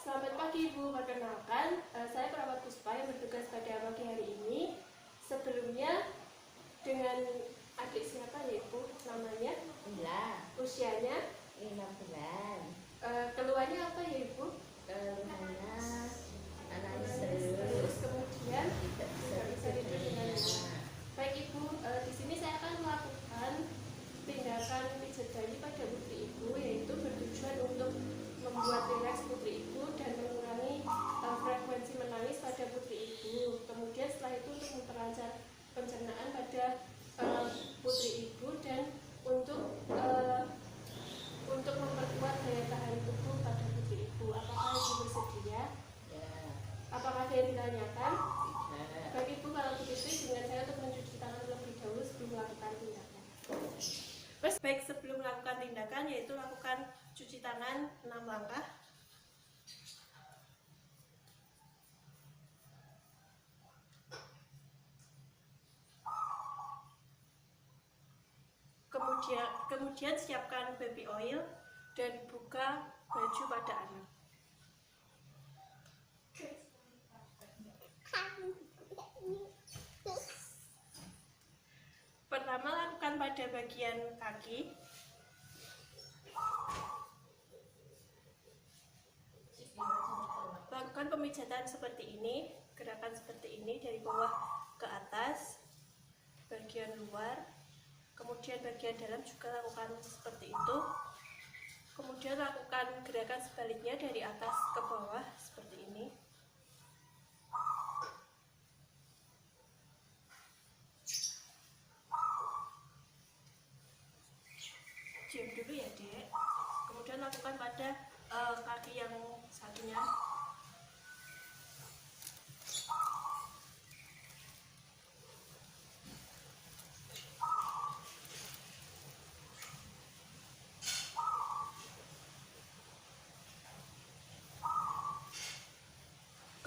Selamat pagi Ibu, perkenalkan saya perawat Puspa yang bertugas pada pagi hari ini. Sebelumnya dengan adik siapa ya Ibu namanya? Ila, Usianya? 5 bulan. Keluhannya apa ya Ibu? Keluhannya analis Terus kemudian tidak bisa tidur dengan nyenyak. Baik Ibu, di sini saya akan melakukan tindakan pijat jari pada putri Ibu, yaitu bertujuan untuk membuat rileks putri Ibu dan mengurangi frekuensi menangis pada putri Ibu. Kemudian setelah itu untuk memperlancar pencernaan pada putri Ibu dan untuk memperkuat daya tahan tubuh pada putri Ibu. Apakah Ibu bersedia? Ya, Apakah ada yang ditanyakan? tidak. Baik Ibu, kalau begitu dengan saya untuk mencuci tangan terlebih dahulu sebelum melakukan tindakan. Baik, sebelum melakukan tindakan yaitu lakukan cuci tangan 6 langkah. Kemudian siapkan baby oil dan buka baju pada anak. Pertama, lakukan pada bagian kaki. Lakukan pemijatan seperti ini, gerakan seperti ini dari bawah ke atas, bagian luar, kemudian bagian dalam juga lakukan seperti itu. Kemudian lakukan gerakan sebaliknya dari atas ke bawah seperti ini. Diam dulu ya Dek. Kemudian lakukan pada kaki yang satunya.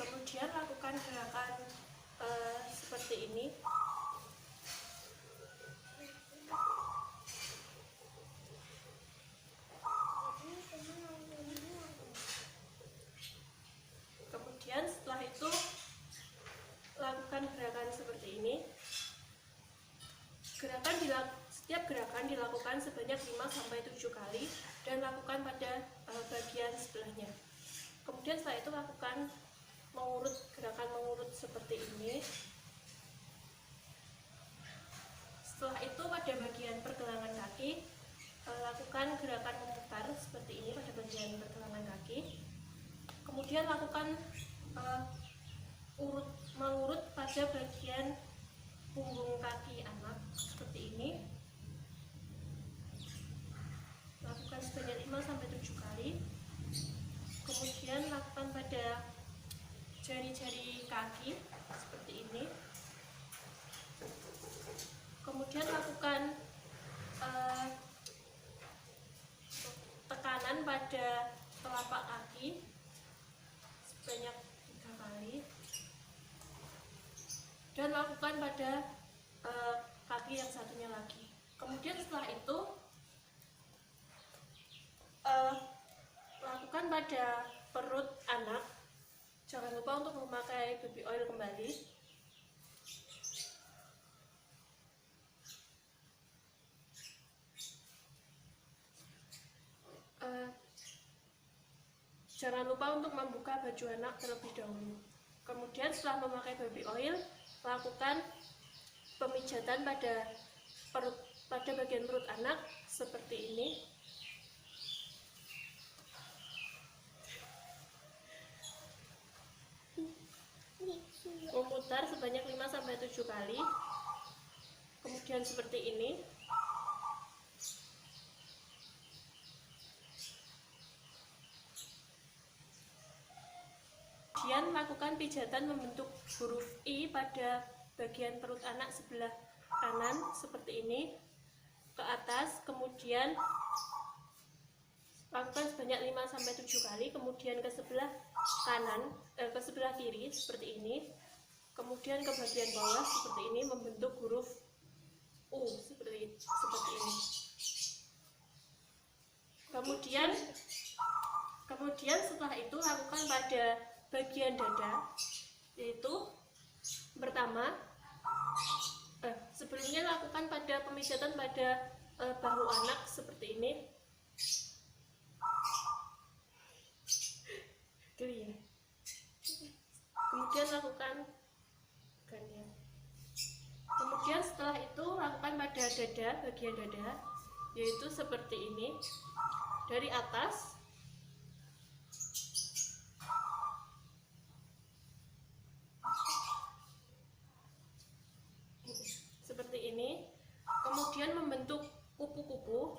Kemudian lakukan gerakan seperti ini. Kemudian setelah itu lakukan gerakan seperti ini. Setiap gerakan dilakukan sebanyak 5-7 kali dan lakukan pada bagian sebelahnya. Kemudian setelah itu lakukan gerakan mengurut seperti ini. Setelah itu pada bagian pergelangan kaki lakukan gerakan memutar seperti ini pada bagian pergelangan kaki. Kemudian lakukan mengurut pada bagian punggung kaki anak seperti ini. Lakukan sebanyak 5-7 kali. Kemudian lakukan pada jari-jari kaki seperti ini. Kemudian lakukan tekanan pada telapak kaki sebanyak 3 kali. Dan lakukan pada kaki yang satunya lagi. Kemudian setelah itu lakukan pada perut anak. Jangan lupa untuk memakai baby oil kembali. Jangan lupa untuk membuka baju anak terlebih dahulu. Kemudian setelah memakai baby oil, lakukan pemijatan pada bagian perut anak seperti ini. Memutar sebanyak 5-7 kali. Kemudian seperti ini. Kemudian lakukan pijatan membentuk huruf I pada bagian perut anak sebelah kanan seperti ini ke atas. Kemudian lakukan sebanyak 5-7 kali. Kemudian ke sebelah kanan, ke sebelah kiri seperti ini. Kemudian ke bagian bawah seperti ini membentuk huruf U seperti ini. Kemudian ke Kemudian setelah itu lakukan pada bagian dada, yaitu pertama sebelumnya lakukan pada pemijatan pada bahu anak seperti ini. Geli ya. Kemudian lakukan gantian. Kemudian setelah itu lakukan pada dada, bagian dada, yaitu seperti ini. Dari atas seperti ini. Kemudian membentuk kupu-kupu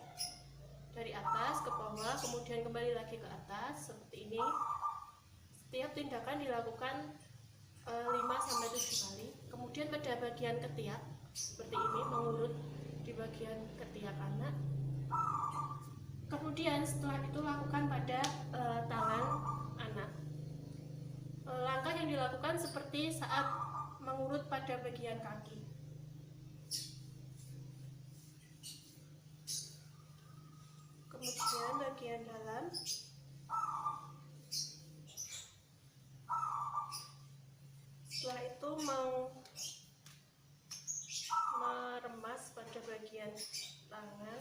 dari atas ke bawah, kemudian kembali lagi ke atas seperti ini. Setiap tindakan dilakukan 5-7 kali. Kemudian pada bagian ketiak seperti ini, mengurut di bagian ketiak anak. Kemudian setelah itu lakukan pada tangan anak. Langkah yang dilakukan seperti saat mengurut pada bagian kaki. Kemudian bagian dalam. Setelah itu meremas pada bagian tangan.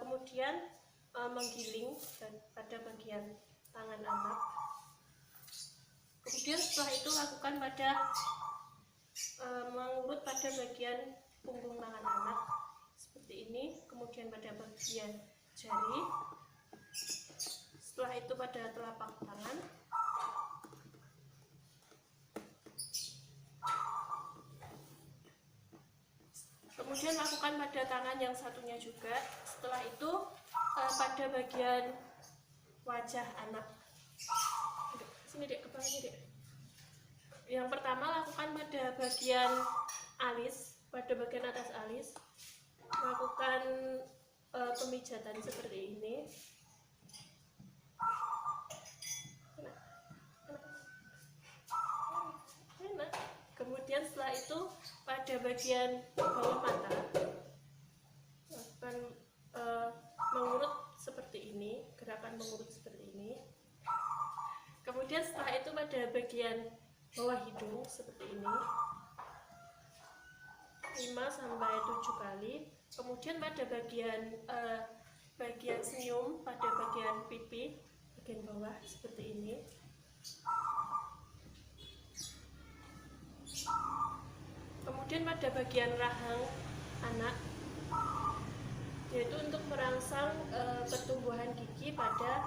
Kemudian menggiling pada bagian tangan anak. Kemudian setelah itu lakukan pada mengurut pada bagian punggung tangan anak seperti ini. Kemudian pada bagian jari. Setelah itu pada telapak tangan. Kemudian lakukan pada tangan yang satunya juga. Setelah itu pada bagian wajah anak. Sini dek, kepalanya dek. Yang pertama lakukan pada bagian alis, pada bagian atas alis. Lakukan pemijatan seperti ini. Kemudian setelah itu pada bagian bawah mata lakukan mengurut seperti ini, gerakan mengurut seperti ini. Kemudian setelah itu pada bagian bawah hidung seperti ini 5-7 kali. Kemudian pada bagian senyum, pada bagian pipi bagian bawah seperti ini. Kemudian pada bagian rahang anak, yaitu untuk merangsang pertumbuhan gigi pada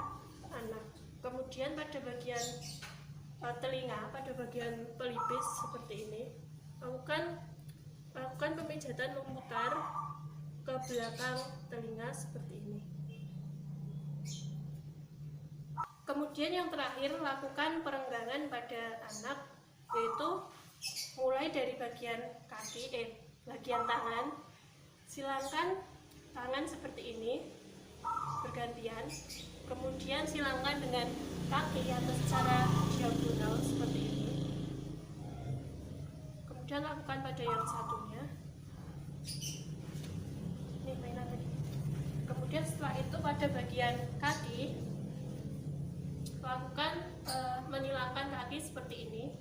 anak. Kemudian pada bagian telinga, pada bagian pelipis seperti ini, lakukan pemijatan memutar ke belakang telinga seperti ini. Kemudian yang terakhir lakukan perenggangan pada anak, yaitu mulai dari bagian kaki, bagian tangan. Silangkan tangan seperti ini bergantian. Kemudian silangkan dengan kaki atau secara diagonal seperti ini. Kemudian lakukan pada yang satunya. Ini mainan tadi. Kemudian setelah itu pada bagian kaki lakukan menilangkan kaki seperti ini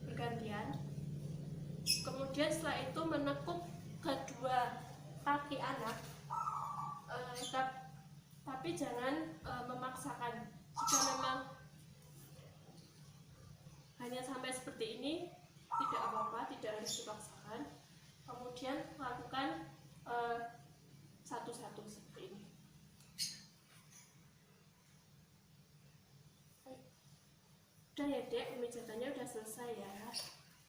bergantian. Kemudian setelah itu menekuk kedua kaki anak, tapi jangan memaksakan. Jika memang hanya sampai seperti ini tidak apa-apa, tidak harus dipaksakan. Kemudian lakukan satu-satu seperti ini. Udah ya dek, pemijatannya udah selesai ya.